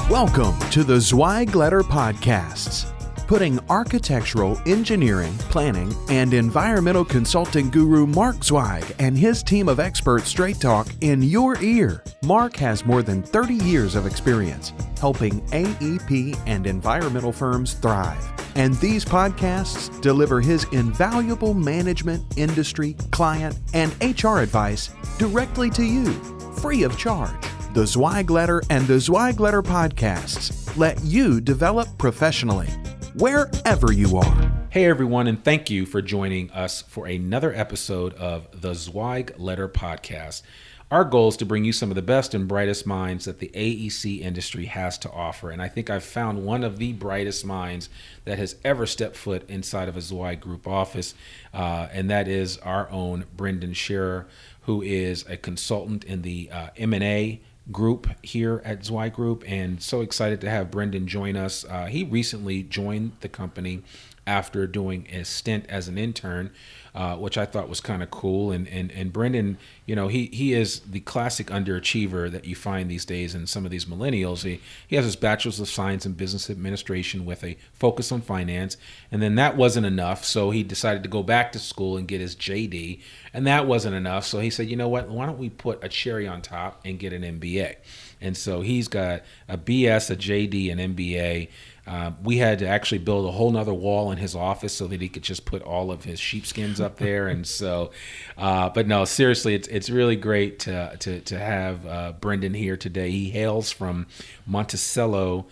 Welcome to the Zweig Podcasts, putting architectural, engineering, planning, and environmental consulting guru Mark Zweig and his team of experts straight talk in your ear. Mark has more than 30 years of experience helping AEP and environmental firms thrive. And these podcasts deliver his invaluable management, industry, client, and HR advice directly to you, free of charge. The Zweig Letter and the Zweig Letter podcasts let you develop professionally, wherever you are. Hey everyone, and thank you for joining us for another episode of the Zweig Letter podcast. Our goal is to bring you some of the best and brightest minds that the AEC industry has to offer. And I think I've found one of the brightest minds that has ever stepped foot inside of a Zweig Group office, and that is our own Brendan Scherer, who is a consultant in the M&A group here at Zweig Group, and so excited to have Brendan join us. He recently joined the company after doing a stint as an intern, which I thought was kind of cool. And Brendan, you know, he is the classic underachiever that you find these days in some of these millennials. He has his bachelor's of science in business administration with a focus on finance, and then that wasn't enough, so he decided to go back to school and get his JD, and that wasn't enough, so he said, you know what, why don't we put a cherry on top and get an MBA? And so he's got a BS, a JD, an MBA. We had to actually build a whole nother wall in his office so that he could just put all of his sheepskins up there. And so, but no, seriously, it's really great to have Brendan here today. He hails from Monticello,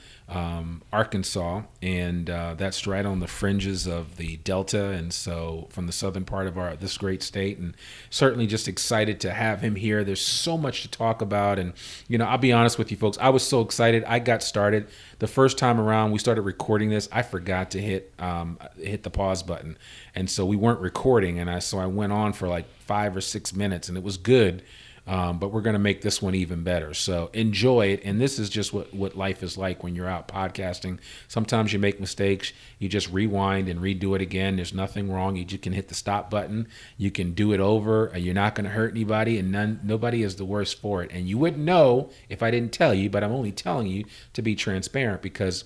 Arkansas, and that's right on the fringes of the Delta, and so from the southern part of this great state, and certainly just excited to have him here. There's so much to talk about, and you know, I'll be honest with you folks, I was so excited. I got started the first time around we started recording this, I forgot to hit the pause button, and so we weren't recording, and I went on for like 5 or 6 minutes, and it was good. But we're going to make this one even better. So enjoy it. And this is just what life is like when you're out podcasting. Sometimes you make mistakes. You just rewind and redo it again. There's nothing wrong. You just can hit the stop button. You can do it over. You're not going to hurt anybody, and nobody is the worse for it. And you wouldn't know if I didn't tell you, but I'm only telling you to be transparent, because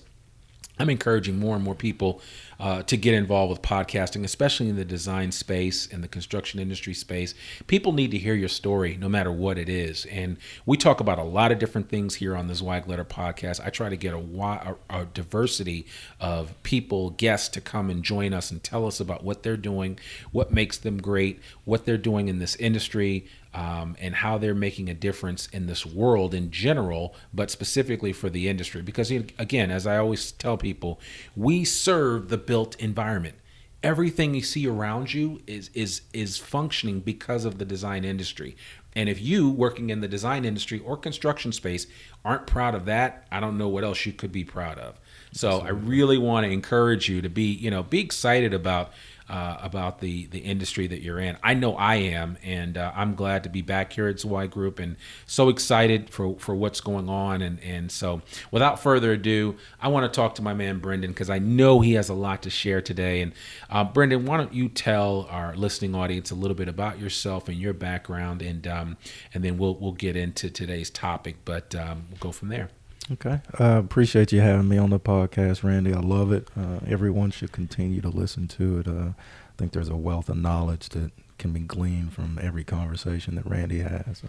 I'm encouraging more and more people to get involved with podcasting, especially in the design space and the construction industry space. People need to hear your story no matter what it is. And we talk about a lot of different things here on the Zweig Letter podcast. I try to get a diversity of people, guests, to come and join us and tell us about what they're doing, what makes them great, what they're doing in this industry, and how they're making a difference in this world in general, but specifically for the industry. Because again, as I always tell people, we serve the built environment. Everything you see around you is functioning because of the design industry. And if you, working in the design industry or construction space, aren't proud of that, I don't know what else you could be proud of. So absolutely. I really want to encourage you to be excited about the industry that you're in. I know I am, and I'm glad to be back here at Zweig Group, and so excited for what's going on. And so without further ado, I want to talk to my man Brendan, because I know he has a lot to share today. And Brendan, why don't you tell our listening audience a little bit about yourself and your background, and then we'll get into today's topic, but we'll go from there. Okay. Appreciate you having me on the podcast, Randy. I love it. Everyone should continue to listen to it. I think there's a wealth of knowledge that can be gleaned from every conversation that Randy has.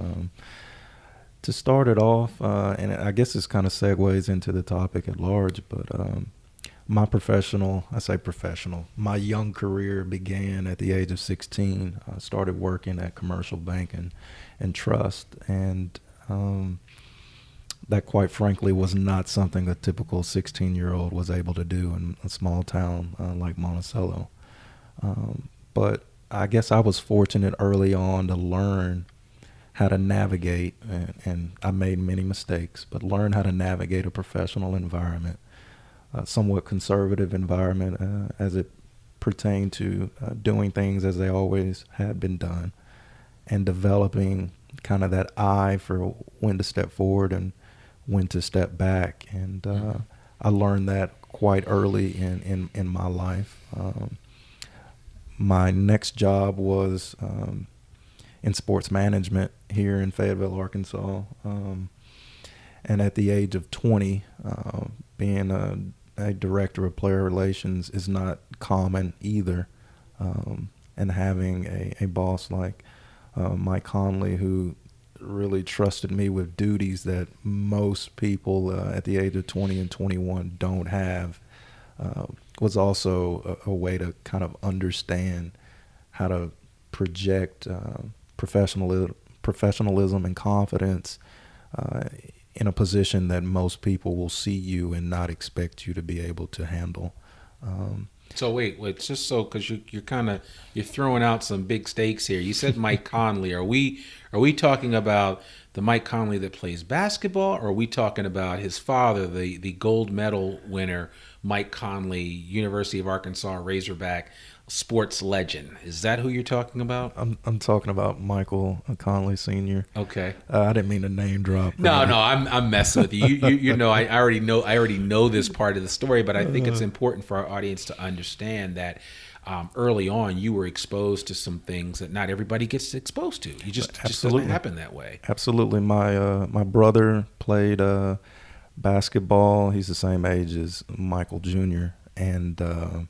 To start it off, and I guess this kind of segues into the topic at large, but my young career began at the age of 16. I started working at commercial bank and trust, and that, quite frankly, was not something a typical 16-year-old was able to do in a small town like Monticello. But I guess I was fortunate early on to learn how to navigate, and I made many mistakes, but learn how to navigate a professional environment, a somewhat conservative environment as it pertained to doing things as they always had been done, and developing kind of that eye for when to step forward and when to step back. And I learned that quite early in my life. My next job was in sports management here in Fayetteville, Arkansas. And at the age of 20, being a director of player relations is not common either. And having a boss like Mike Conley, who really trusted me with duties that most people at the age of 20 and 21 don't have, was also a way to kind of understand how to project professionalism and confidence in a position that most people will see you and not expect you to be able to handle. So wait, just so, because you're throwing out some big stakes here. You said Mike Conley. Are we talking about the Mike Conley that plays basketball, or are we talking about his father, the gold medal winner, Mike Conley, University of Arkansas Razorback sports legend? Is that who you're talking about? I'm talking about Michael Conley Sr. Okay. I didn't mean to name drop. No, I'm messing with you. You know, I already know this part of the story, but I think it's important for our audience to understand that early on you were exposed to some things that not everybody gets exposed to. You just doesn't happen that way. Absolutely. My brother played basketball. He's the same age as Michael Jr. and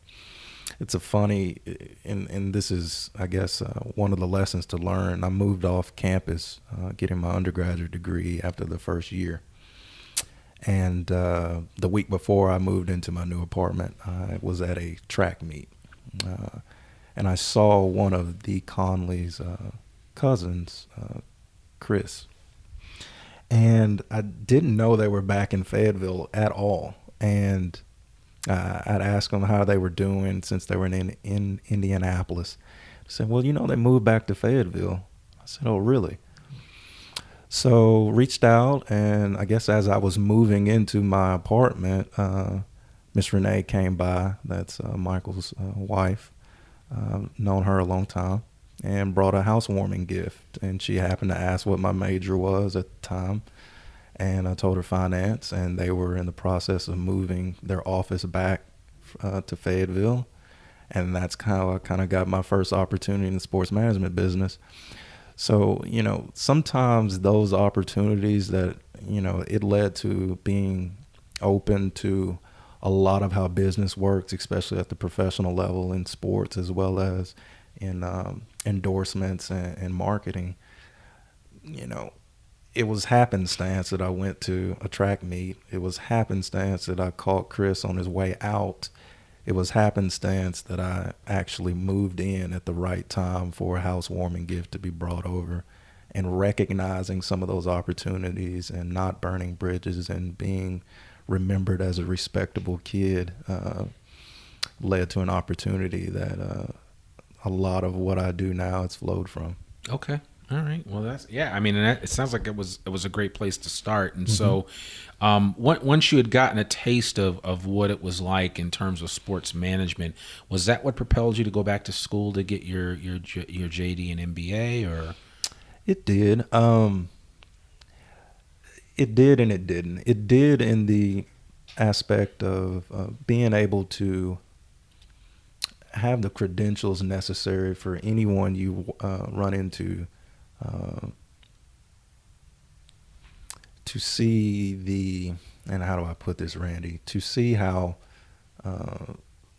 it's a funny, and this is, I guess, one of the lessons to learn. I moved off campus getting my undergraduate degree after the first year. And the week before I moved into my new apartment, I was at a track meet. And I saw one of the Conley's cousins, Chris. And I didn't know they were back in Fayetteville at all. And I'd ask them how they were doing since they were in Indianapolis. I said, well, they moved back to Fayetteville. I said, oh, really? So reached out, and I guess as I was moving into my apartment, Miss Renee came by. That's Michael's wife. Known her a long time, and brought a housewarming gift. And she happened to ask what my major was at the time. And I told her finance, and they were in the process of moving their office back to Fayetteville. And that's how I kind of got my first opportunity in the sports management business. So, sometimes those opportunities that, it led to being open to a lot of how business works, especially at the professional level in sports, as well as in endorsements and marketing. It was happenstance that I went to a track meet. It was happenstance that I caught Chris on his way out. It was happenstance that I actually moved in at the right time for a housewarming gift to be brought over. And recognizing some of those opportunities and not burning bridges and being remembered as a respectable kid led to an opportunity that a lot of what I do now it's flowed from. Okay. All right. Well, it sounds like it was a great place to start. And so once you had gotten a taste of what it was like in terms of sports management, was that what propelled you to go back to school to get your JD and MBA, or? It did. It did and it didn't. It did in the aspect of being able to have the credentials necessary for anyone you run into to see and how do I put this, Randy? To see how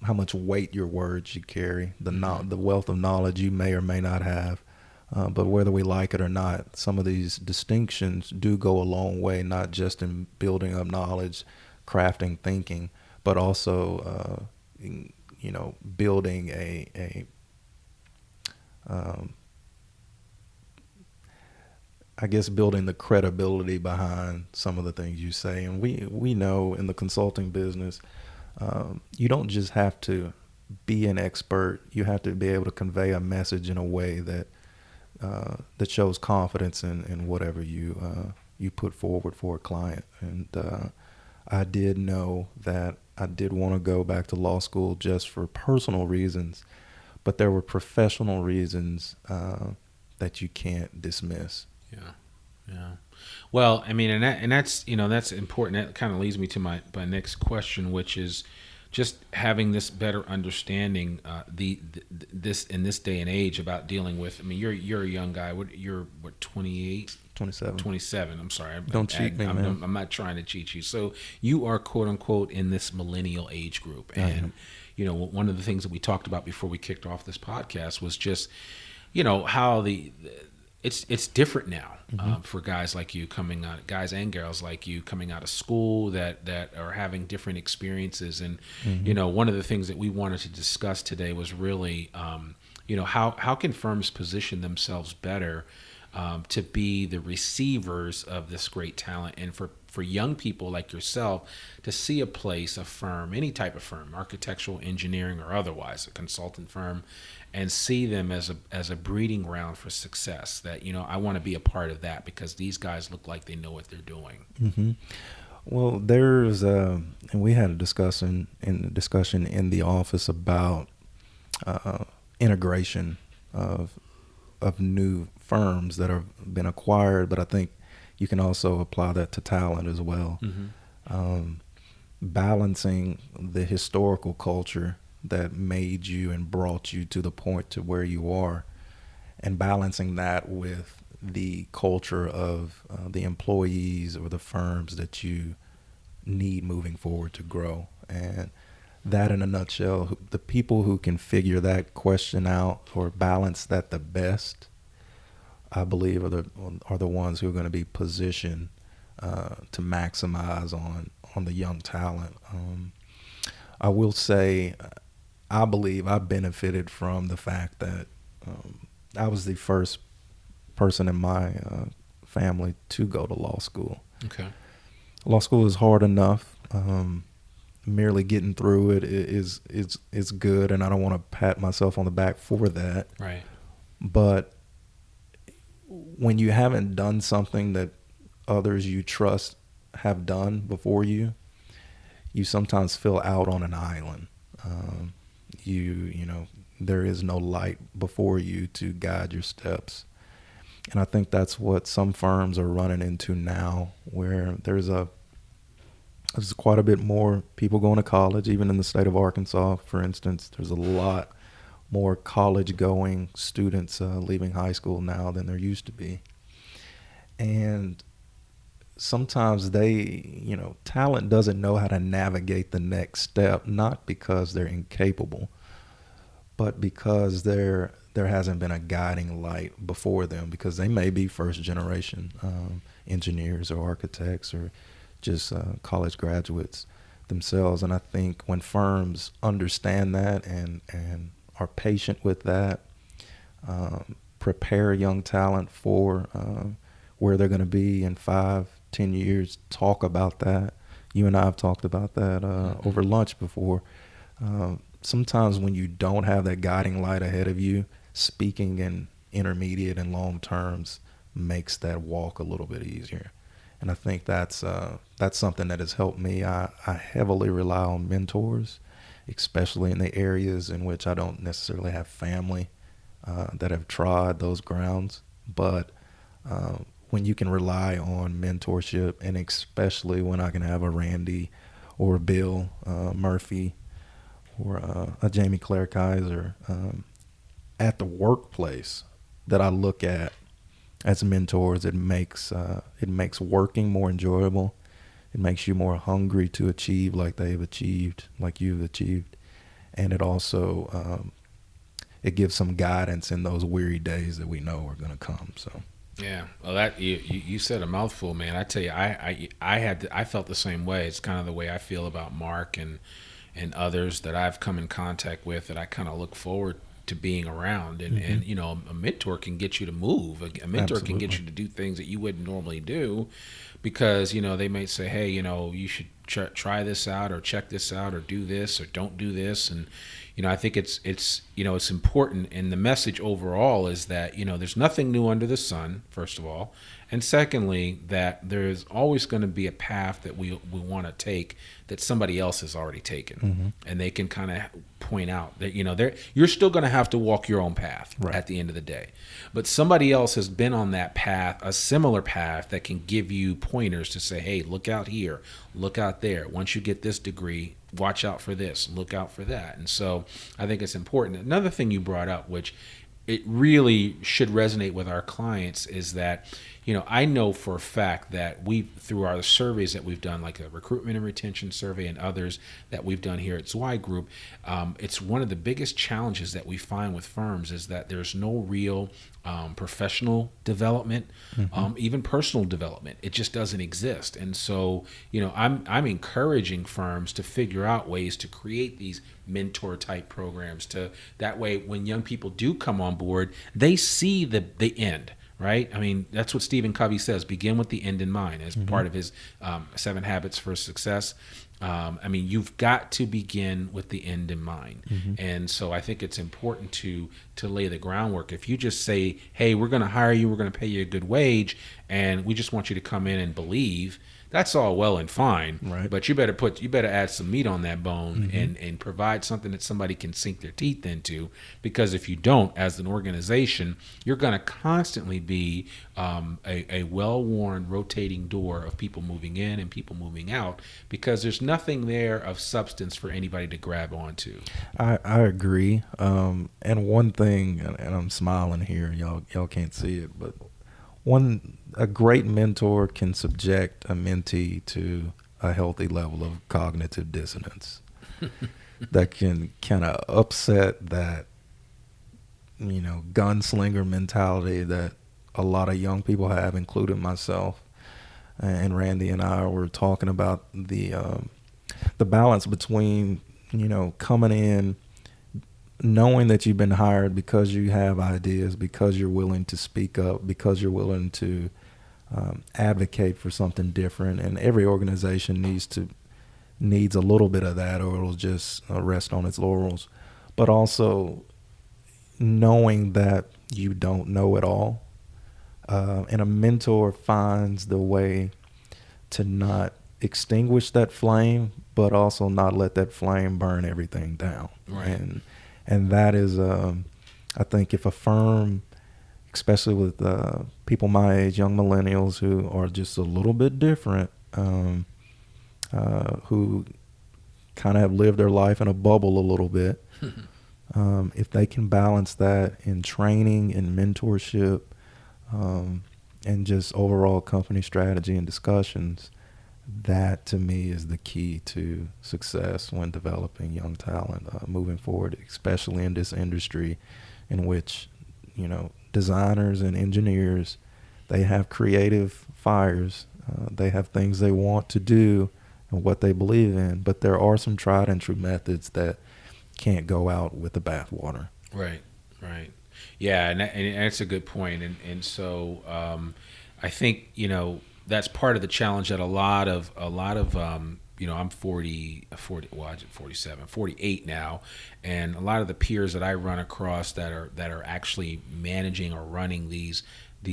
much weight your words you carry, the wealth of knowledge you may or may not have. But whether we like it or not, some of these distinctions do go a long way, not just in building up knowledge, crafting thinking, but also, building building the credibility behind some of the things you say. And we know in the consulting business, you don't just have to be an expert. You have to be able to convey a message in a way that shows confidence in whatever you put forward for a client. And I did know that I did want to go back to law school just for personal reasons, but there were professional reasons that you can't dismiss. Yeah. Well, and that's that's important. That kind of leads me to my next question, which is just having this better understanding, this in this day and age about dealing with. You're a young guy. You're 28, 27. 27. I'm sorry. Don't cheat me, man. I'm not trying to cheat you. So you are quote unquote in this millennial age group. And, one of the things that we talked about before we kicked off this podcast was just, how it's different now for guys like you coming out, guys and girls like you coming out of school that are having different experiences. And, one of the things that we wanted to discuss today was really, how can firms position themselves better to be the receivers of this great talent, and for young people like yourself to see a place, a firm, any type of firm, architectural, engineering, or otherwise, a consultant firm, and see them as a breeding ground for success. That, I want to be a part of that because these guys look like they know what they're doing. Mm-hmm. Well, there's and we had a discussion in the office about integration of new firms that have been acquired, but I think you can also apply that to talent as well. Balancing the historical culture that made you and brought you to the point to where you are, and balancing that with the culture of the employees or the firms that you need moving forward to grow. And that, in a nutshell, the people who can figure that question out or balance that the best, I believe, are the ones who are going to be positioned to maximize on the young talent. I will say, I believe I benefited from the fact that I was the first person in my family to go to law school. Okay. Law school is hard enough. Merely getting through it is good, and I don't want to pat myself on the back for that. Right. But when you haven't done something that others you trust have done before you, you sometimes feel out on an island. There is no light before you to guide your steps. And I think that's what some firms are running into now, where there's quite a bit more people going to college, even in the state of Arkansas, for instance. There's a lot more college-going students leaving high school now than there used to be. And sometimes talent doesn't know how to navigate the next step, not because they're incapable, but because there hasn't been a guiding light before them, because they may be first-generation engineers or architects or just college graduates themselves. And I think when firms understand that and are patient with that, prepare young talent for where they're going to be in 5-10 years, talk about that. You and I have talked about that over lunch before. Sometimes when you don't have that guiding light ahead of you, speaking in intermediate and long terms makes that walk a little bit easier. And I think that's something that has helped me. I heavily rely on mentors, especially in the areas in which I don't necessarily have family that have trod those grounds. But when you can rely on mentorship, and especially when I can have a Randy or a Bill Murphy or a Jamie Claire Kaiser at the workplace that I look at as mentors, it makes working more enjoyable. It makes you more hungry to achieve like they've achieved, like you've achieved. And it also it gives some guidance in those weary days that we know are going to come. So yeah, well, that you said a mouthful, man. I tell you, I felt the same way. It's kind of the way I feel about Mark and others that I've come in contact with, that I kind of look forward to being around. And a mentor can get you to move. A mentor can get you to do things that you wouldn't normally do, because they might say, hey, you should try this out, or check this out, or do this, or don't do this. And I think it's important. And the message overall is that there's nothing new under the sun, first of all, and secondly, that there's always going to be a path that we want to take that somebody else has already taken, and they can kind of point out that you're still going to have to walk your own path at the end of the day, but somebody else has been on that path, a similar path, that can give you pointers to say, hey, look out here, look out there. Once you get this degree, watch out for this, look out for that. And so I think it's important. Another thing you brought up, which it really should resonate with our clients, is that I know for a fact that through our surveys that we've done, like a recruitment and retention survey and others that we've done here at Zweig Group, it's one of the biggest challenges that we find with firms is that there's no real professional development, even personal development. It just doesn't exist. And so, I'm encouraging firms to figure out ways to create these mentor type programs to that way when young people do come on board, they see the end. Right? I mean, that's what Stephen Covey says, begin with the end in mind as part of his 7 Habits for Success. I mean, you've got to begin with the end in mind. And so I think it's important to lay the groundwork. If you just say, hey, we're going to hire you, we're going to pay you a good wage, and we just want you to come in and believe, that's all well and fine. Right. But you better add some meat on that bone and provide something that somebody can sink their teeth into. Because if you don't, as an organization, you're going to constantly be a well-worn rotating door of people moving in and people moving out, because there's nothing there of substance for anybody to grab onto. I agree. And one thing, and I'm smiling here, y'all can't see it, but a great mentor can subject a mentee to a healthy level of cognitive dissonance that can kind of upset that, gunslinger mentality that a lot of young people have, including myself. And Randy and I were talking about the balance between, coming in, knowing that you've been hired because you have ideas, because you're willing to speak up, because you're willing to advocate for something different. And every organization needs a little bit of that, or it'll just rest on its laurels. But also knowing that you don't know it all. And a mentor finds the way to not extinguish that flame, but also not let that flame burn everything down. Right. And that is, I think, if a firm, especially with people my age, young millennials who are just a little bit different, who kind of have lived their life in a bubble a little bit, if they can balance that in training and mentorship, and just overall company strategy and discussions, that to me is the key to success when developing young talent moving forward, especially in this industry in which, designers and engineers, they have creative fires. They have things they want to do and what they believe in, but there are some tried and true methods that can't go out with the bathwater. Right. Yeah, and that's a good point. And so I think, that's part of the challenge that a lot of I'm 48 now, and a lot of the peers that I run across that are actually managing or running these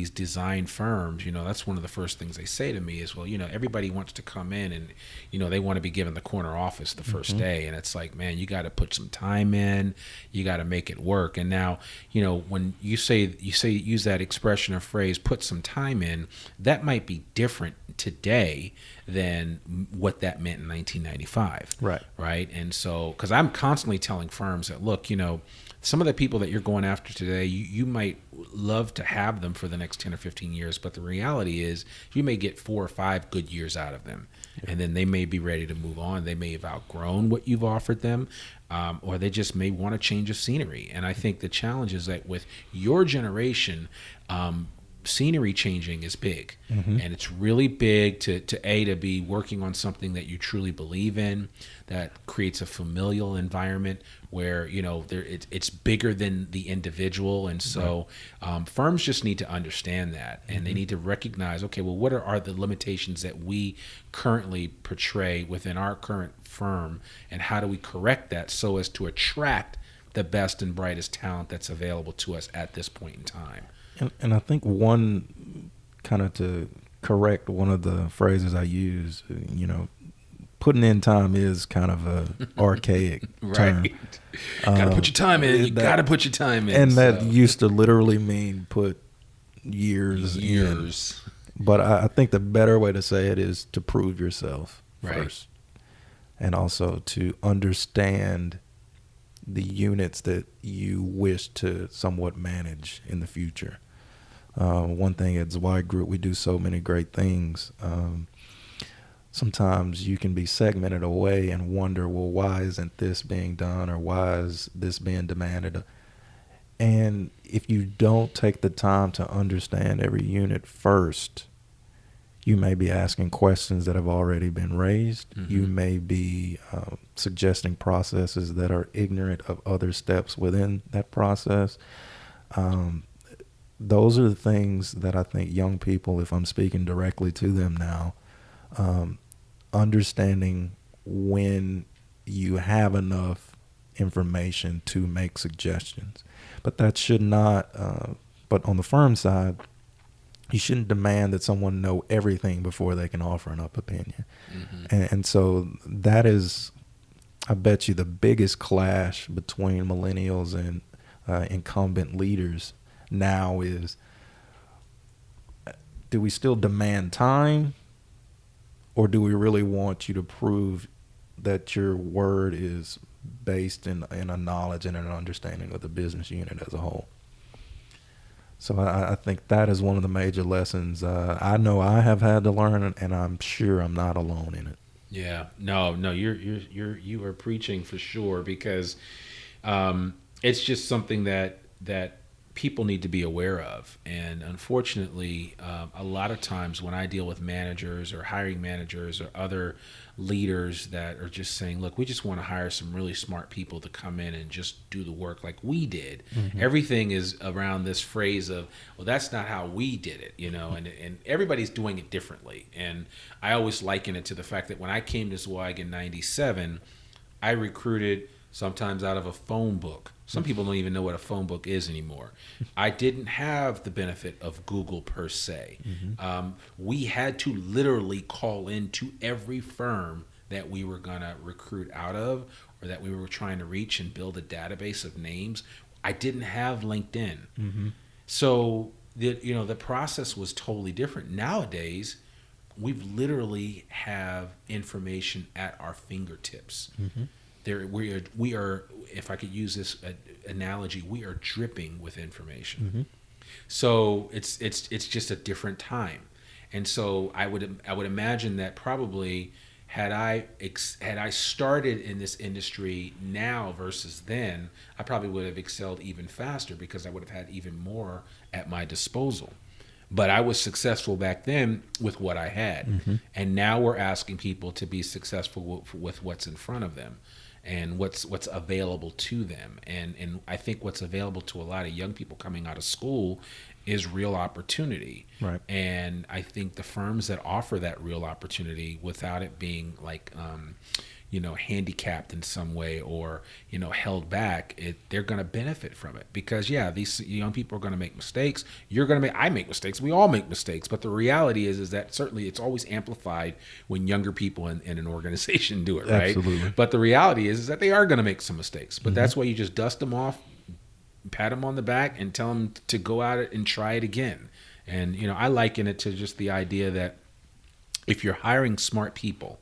design firms, that's one of the first things they say to me is, well, everybody wants to come in and, they want to be given the corner office the first day. And it's like, man, you got to put some time in, you got to make it work. And now, when use that expression or phrase, put some time in, that might be different today than what that meant in 1995. Right. And so, because I'm constantly telling firms that, look, some of the people that you're going after today, you might love to have them for the next 10 or 15 years, but the reality is you may get 4 or 5 good years out of them. Yeah. And then they may be ready to move on. They may have outgrown what you've offered them, or they just may want a change of scenery. And I think the challenge is that with your generation, scenery changing is big, and it's really big to be working on something that you truly believe in, that creates a familial environment where it's bigger than the individual. And so firms just need to understand that, and they need to recognize, okay, well, what are the limitations that we currently portray within our current firm, and how do we correct that so as to attract the best and brightest talent that's available to us at this point in time. And I think one, kind of to correct one of the phrases I use, putting in time is kind of a archaic term. Right. Got to put your time in. You got to put your time in. And that used to literally mean put years in. But I think the better way to say it is to prove yourself first. And also to understand the units that you wish to somewhat manage in the future. One thing at Zweig Group, we do so many great things. Sometimes you can be segmented away and wonder, well, why isn't this being done, or why is this being demanded? And if you don't take the time to understand every unit first, you may be asking questions that have already been raised. Mm-hmm. You may be suggesting processes that are ignorant of other steps within that process. Those are the things that I think young people, if I'm speaking directly to them now, understanding when you have enough information to make suggestions. But that should not, but on the firm side, you shouldn't demand that someone know everything before they can offer an opinion. Mm-hmm. And so that is, I bet you, the biggest clash between millennials and incumbent leaders now is, do we still demand time, or do we really want you to prove that your word is based in a knowledge and an understanding of the business unit as a whole? So I think that is one of the major lessons I know I have had to learn, and I'm sure I'm not alone in it. Yeah, no, you are preaching for sure, because it's just something that people need to be aware of. And unfortunately, a lot of times when I deal with managers or hiring managers or other leaders that are just saying, look, we just want to hire some really smart people to come in and just do the work like we did. Mm-hmm. Everything is around this phrase of, well, that's not how we did it, and everybody's doing it differently. And I always liken it to the fact that when I came to Zweig in 97, I recruited sometimes out of a phone book. Some people don't even know what a phone book is anymore. I didn't have the benefit of Google per se. Mm-hmm. We had to literally call into every firm that we were going to recruit out of, or that we were trying to reach, and build a database of names. I didn't have LinkedIn. Mm-hmm. So the process was totally different. Nowadays, we've literally have information at our fingertips. Mm-hmm. We are, if I could use this analogy, we are dripping with information. Mm-hmm. So it's just a different time, and so I would imagine that probably had I started in this industry now versus then, I probably would have excelled even faster, because I would have had even more at my disposal. But I was successful back then with what I had, mm-hmm. and now we're asking people to be successful with what's in front of them, and what's available to them. And I think what's available to a lot of young people coming out of school is real opportunity. Right. And I think the firms that offer that real opportunity without it being like, handicapped in some way, or, held back, they're going to benefit from it. Because these young people are going to make mistakes. I make mistakes. We all make mistakes. But the reality is that certainly it's always amplified when younger people in an organization do it, right? Absolutely. But the reality is that they are going to make some mistakes. But mm-hmm. that's why you just dust them off, pat them on the back, and tell them to go at it and try it again. And, I liken it to just the idea that if you're hiring smart people,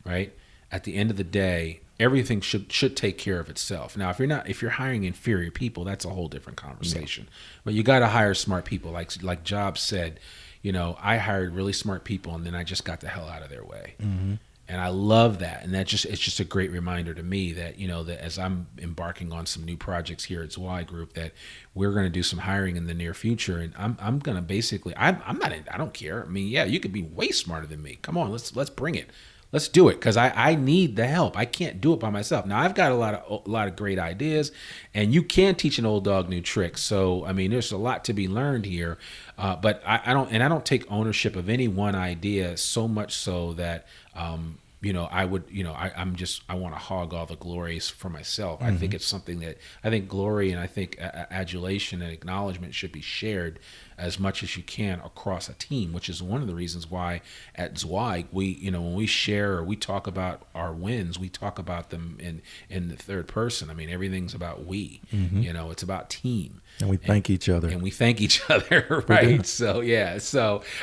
right, at the end of the day, everything should take care of itself. Now, if you're hiring inferior people, that's a whole different conversation. Yeah. But you got to hire smart people. Like Jobs said, I hired really smart people, and then I just got the hell out of their way. Mm-hmm. And I love that. And it's just a great reminder to me that, that as I'm embarking on some new projects here at Zweig Group, that we're going to do some hiring in the near future. And I'm going to basically, I don't care. I mean, you could be way smarter than me. Come on, let's bring it. Let's do it, because I need the help. I can't do it by myself. Now, I've got a lot of great ideas, and you can teach an old dog new tricks. So, I mean, there's a lot to be learned here. But I don't take ownership of any one idea, so much so that I want to hog all the glories for myself. Mm-hmm. I think it's something that I think glory and I think adulation and acknowledgement should be shared as much as you can across a team, which is one of the reasons why at Zweig when we share or we talk about our wins, we talk about them in the third person. I mean, everything's about we. Mm-hmm. It's about team. And we thank each other. And we thank each other, right? So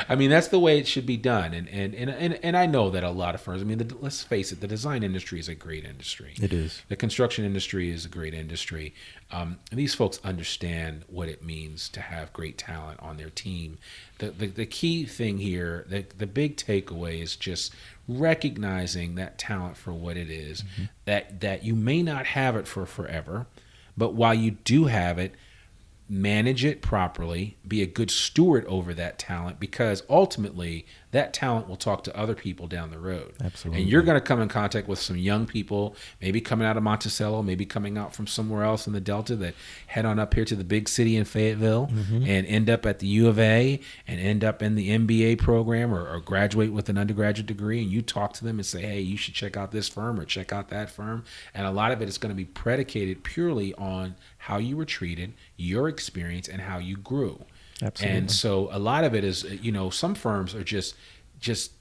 I mean, that's the way it should be done. And I know that a lot of firms, I mean, let's face it, the design industry is a great industry. It is. The construction industry is a great industry. And these folks understand what it means to have great talent on their team. The key thing here, the big takeaway is just recognizing that talent for what it is, that you may not have it for forever, but while you do have it, manage it properly, be a good steward over that talent, because ultimately that talent will talk to other people down the road. Absolutely. And you're going to come in contact with some young people, maybe coming out of Monticello, maybe coming out from somewhere else in the Delta, that head on up here to the big city in Fayetteville and end up at the U of A and end up in the MBA program or graduate with an undergraduate degree. And you talk to them and say, hey, you should check out this firm or check out that firm. And a lot of it is going to be predicated purely on how you were treated, your experience, and how you grew. Absolutely. And so a lot of it is, some firms are just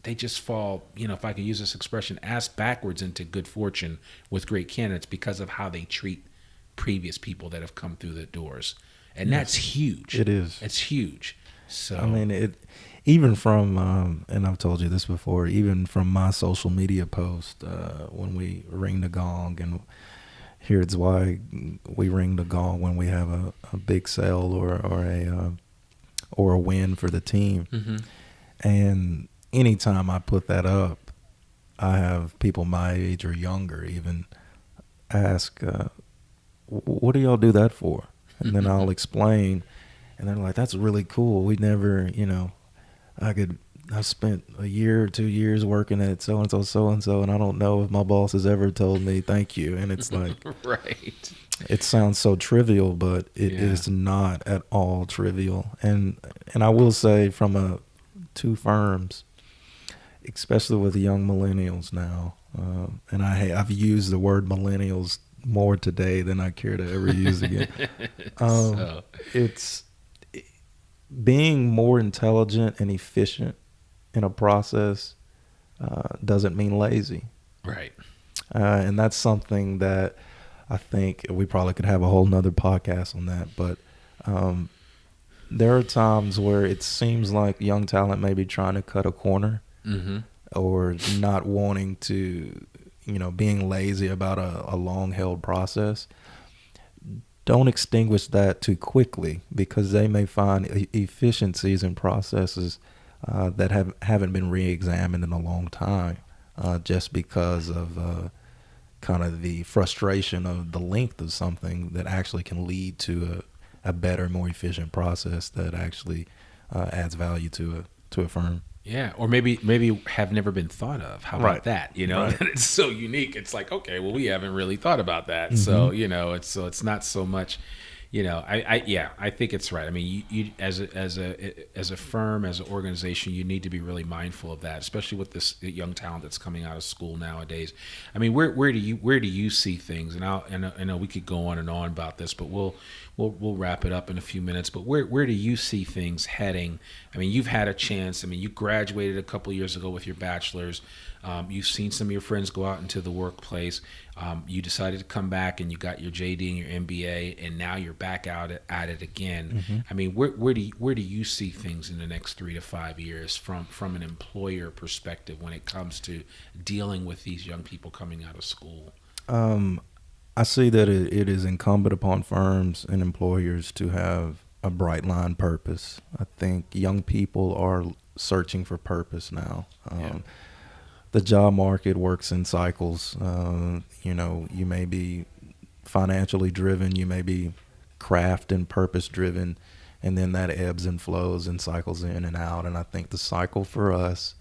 they just fall, if I could use this expression, ass backwards into good fortune with great candidates because of how they treat previous people that have come through the doors. And that's huge. It is. It's huge. So I mean, even from, and I've told you this before, even from my social media post, when we ring the gong, and here at Zweig, we ring the gong when we have a big sale or a win for the team. And anytime I put that up, I have people my age or younger even ask, what do y'all do that for? And then I'll explain, and they're like, that's really cool. We never, I spent a year or 2 years working at so-and-so, and I don't know if my boss has ever told me thank you. And it's like, right. It sounds so trivial, but it is not at all trivial. And I will say, from two firms, especially with the young millennials now, and I've used the word millennials more today than I care to ever use again. It's being more intelligent and efficient in a process doesn't mean lazy. Right. And that's something that I think we probably could have a whole nother podcast on that. But there are times where it seems like young talent may be trying to cut a corner or not wanting to, being lazy about a long-held process. Don't extinguish that too quickly, because they may find efficiencies in processes that haven't been re-examined in a long time, just because of kind of the frustration of the length of something that actually can lead to a better, more efficient process that actually adds value to a firm. Yeah, or maybe have never been thought of. How about that? Right. It's so unique. It's like, okay, well, we haven't really thought about that. So it's not so much. I think it's right. I mean, you as a firm, as an organization, you need to be really mindful of that, especially with this young talent that's coming out of school nowadays. I mean, where do you see things? And I know we could go on and on about this, but we'll wrap it up in a few minutes. But where do you see things heading? I mean, you've had a chance. I mean, you graduated a couple of years ago with your bachelor's. You've seen some of your friends go out into the workplace. You decided to come back and you got your JD and your MBA, and now you're back out at it again. I mean, where do you see things in the next 3 to 5 years from an employer perspective when it comes to dealing with these young people coming out of school? I see that it is incumbent upon firms and employers to have a bright line purpose. I think young people are searching for purpose now. The job market works in cycles. You may be financially driven, you may be craft and purpose driven, and then that ebbs and flows and cycles in and out. And I think the cycle for us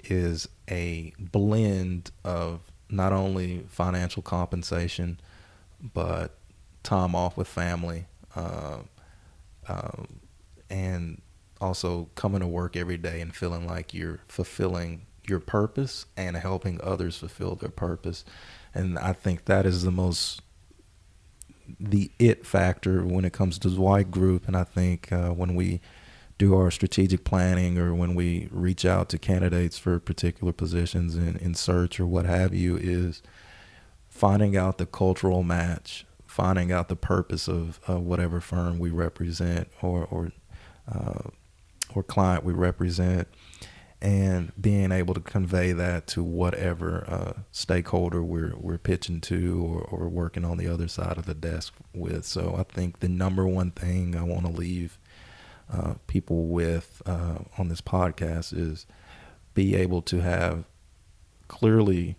is a blend of not only financial compensation, but time off with family, and also coming to work every day and feeling like you're fulfilling your purpose and helping others fulfill their purpose. And I think that is the it factor when it comes to Zweig Group. And I think when we do our strategic planning, or when we reach out to candidates for particular positions in search or what have you, is finding out the cultural match, finding out the purpose of whatever firm we represent or client we represent, and being able to convey that to whatever stakeholder we're pitching to or working on the other side of the desk with. So I think the number one thing I want to leave people with on this podcast is be able to have clearly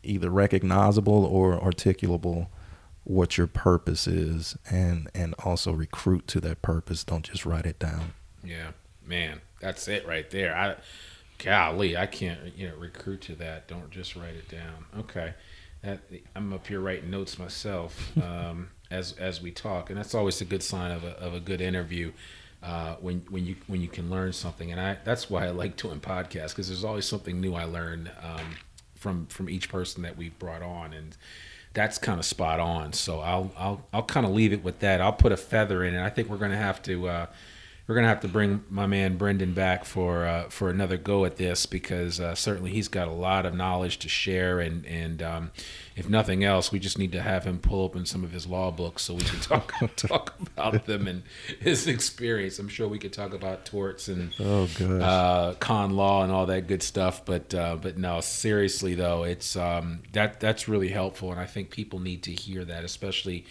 either recognizable or articulable what your purpose is, and also recruit to that purpose. Don't just write it down. Yeah, man, that's it right there. Golly, I can't, recruit to that. Don't just write it down. Okay. I'm up here writing notes myself as we talk, and that's always a good sign of a good interview when you can learn something. And that's why I like doing podcasts, because there's always something new I learn from each person that we've brought on, and that's kind of spot on. So I'll kind of leave it with that. I'll put a feather in it. I think we're gonna have to bring my man Brendan back for another go at this, because certainly he's got a lot of knowledge to share, and if nothing else, we just need to have him pull open some of his law books so we can talk about them and his experience. I'm sure we could talk about torts and con law and all that good stuff, but no, seriously though, it's that's really helpful, and I think people need to hear that, especially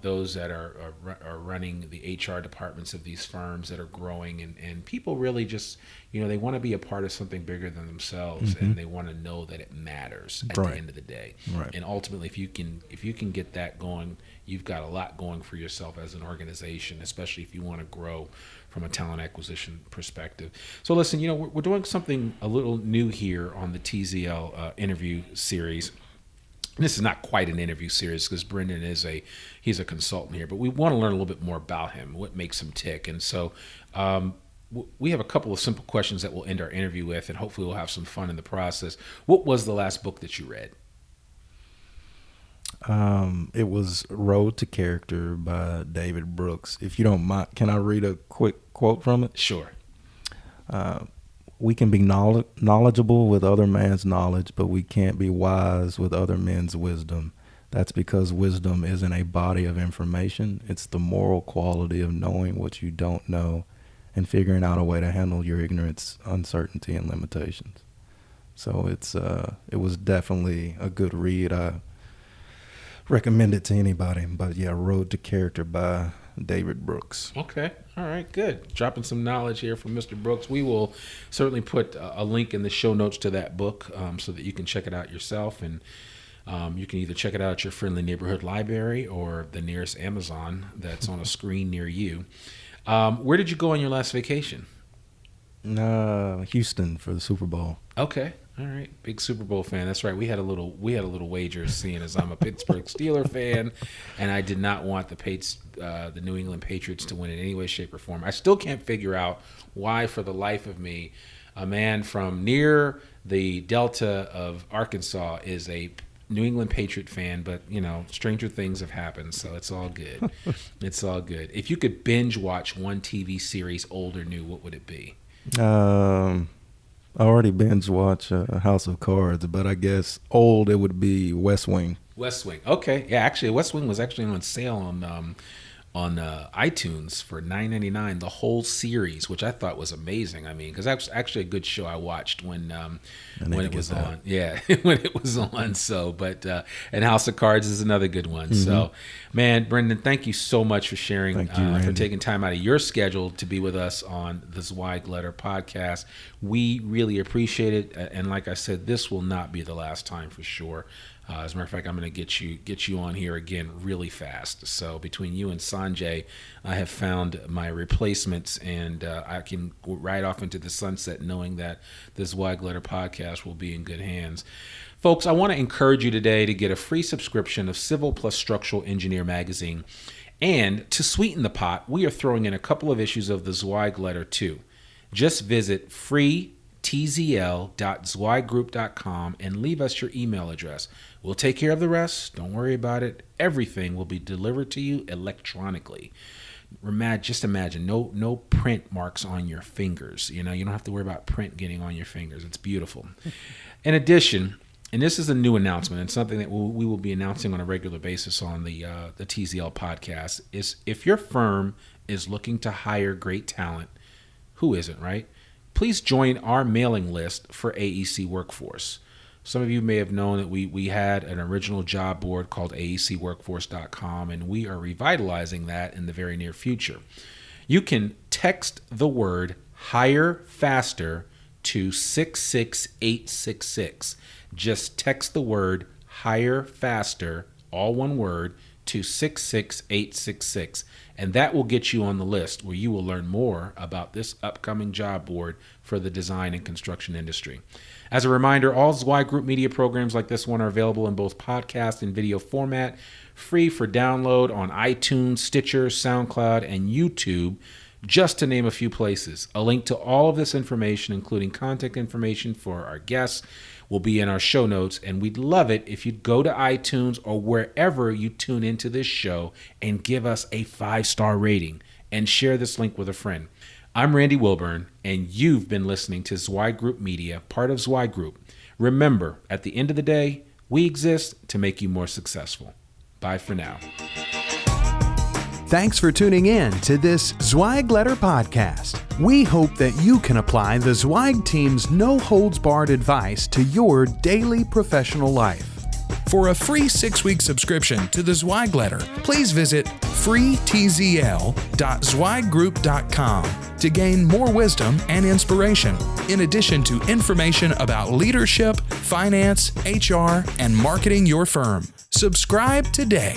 those that are running the HR departments of these firms that are growing, and people really just, they want to be a part of something bigger than themselves, and they want to know that it matters at the end of the day. Right. And ultimately, if you can get that going, you've got a lot going for yourself as an organization, especially if you want to grow from a talent acquisition perspective. So listen, we're doing something a little new here on the TZL interview series. This is not quite an interview series, because Brendan he's a consultant here, but we want to learn a little bit more about him, what makes him tick. And so we have a couple of simple questions that we'll end our interview with, and hopefully we'll have some fun in the process. What was the last book that you read? It was Road to Character by David Brooks. If you don't mind, can I read a quick quote from it? Sure. We can be knowledgeable with other man's knowledge, but we can't be wise with other men's wisdom. That's because wisdom isn't a body of information. It's the moral quality of knowing what you don't know and figuring out a way to handle your ignorance, uncertainty, and limitations. So it was definitely a good read. I recommend it to anybody. But yeah, Road to Character by David Brooks. Okay. All right. Good. Dropping some knowledge here from Mr. Brooks. We will certainly put a link in the show notes to that book so that you can check it out yourself. And you can either check it out at your friendly neighborhood library or the nearest Amazon that's on a screen near you. Where did you go on your last vacation? Houston for the Super Bowl. Okay. All right. Big Super Bowl fan. That's right. We had a little wager, seeing as I'm a Pittsburgh Steeler fan, and I did not want the New England Patriots to win in any way, shape, or form. I still can't figure out why, for the life of me, a man from near the Delta of Arkansas is a New England Patriot fan, but stranger things have happened, so it's all good. It's all good. If you could binge watch one TV series, old or new, what would it be? I already binge watch House of Cards, but I guess old it would be West Wing. West Wing. Okay. Yeah, actually, West Wing was actually on sale on iTunes for $9.99, the whole series, which I thought was amazing. I mean, because that's actually a good show I watched when it was on. Yeah, when it was on. So, but and House of Cards is another good one. Mm-hmm. So, man, Brendan, thank you so much for sharing, for taking time out of your schedule to be with us on the Zweig Letter podcast. We really appreciate it, and like I said, this will not be the last time for sure. As a matter of fact, I'm going to get you on here again really fast. So between you and Sanjay, I have found my replacements, and I can ride off into the sunset knowing that this Zweig Letter podcast will be in good hands. Folks, I want to encourage you today to get a free subscription of Civil Plus Structural Engineer magazine. And to sweeten the pot, we are throwing in a couple of issues of the Zweig Letter too. Just visit freetzl.zweiggroup.com and leave us your email address. We'll take care of the rest. Don't worry about it. Everything will be delivered to you electronically. Just imagine no print marks on your fingers. You don't have to worry about print getting on your fingers. It's beautiful. In addition, and this is a new announcement and something that we will be announcing on a regular basis on the TZL podcast, is if your firm is looking to hire great talent, who isn't, right? please join our mailing list for AEC Workforce. Some of you may have known that we had an original job board called aecworkforce.com, and we are revitalizing that in the very near future. You can text the word hire faster to 66866. Just text the word hire faster, all one word, to 66866. And that will get you on the list where you will learn more about this upcoming job board for the design and construction industry. As a reminder, all Zweig Group media programs like this one are available in both podcast and video format, free for download on iTunes, Stitcher, SoundCloud, and YouTube, just to name a few places. A link to all of this information, including contact information for our guests, will be in our show notes, and we'd love it if you'd go to iTunes or wherever you tune into this show and give us a 5-star rating and share this link with a friend. I'm Randy Wilburn, and you've been listening to Zweig Group Media, part of Zweig Group. Remember, at the end of the day, we exist to make you more successful. Bye for now. Thanks for tuning in to this Zweig Letter podcast. We hope that you can apply the Zweig team's no-holds-barred advice to your daily professional life. For a free 6-week subscription to the Zweig Letter, please visit freetzl.zweiggroup.com to gain more wisdom and inspiration, in addition to information about leadership, finance, HR, and marketing your firm. Subscribe today.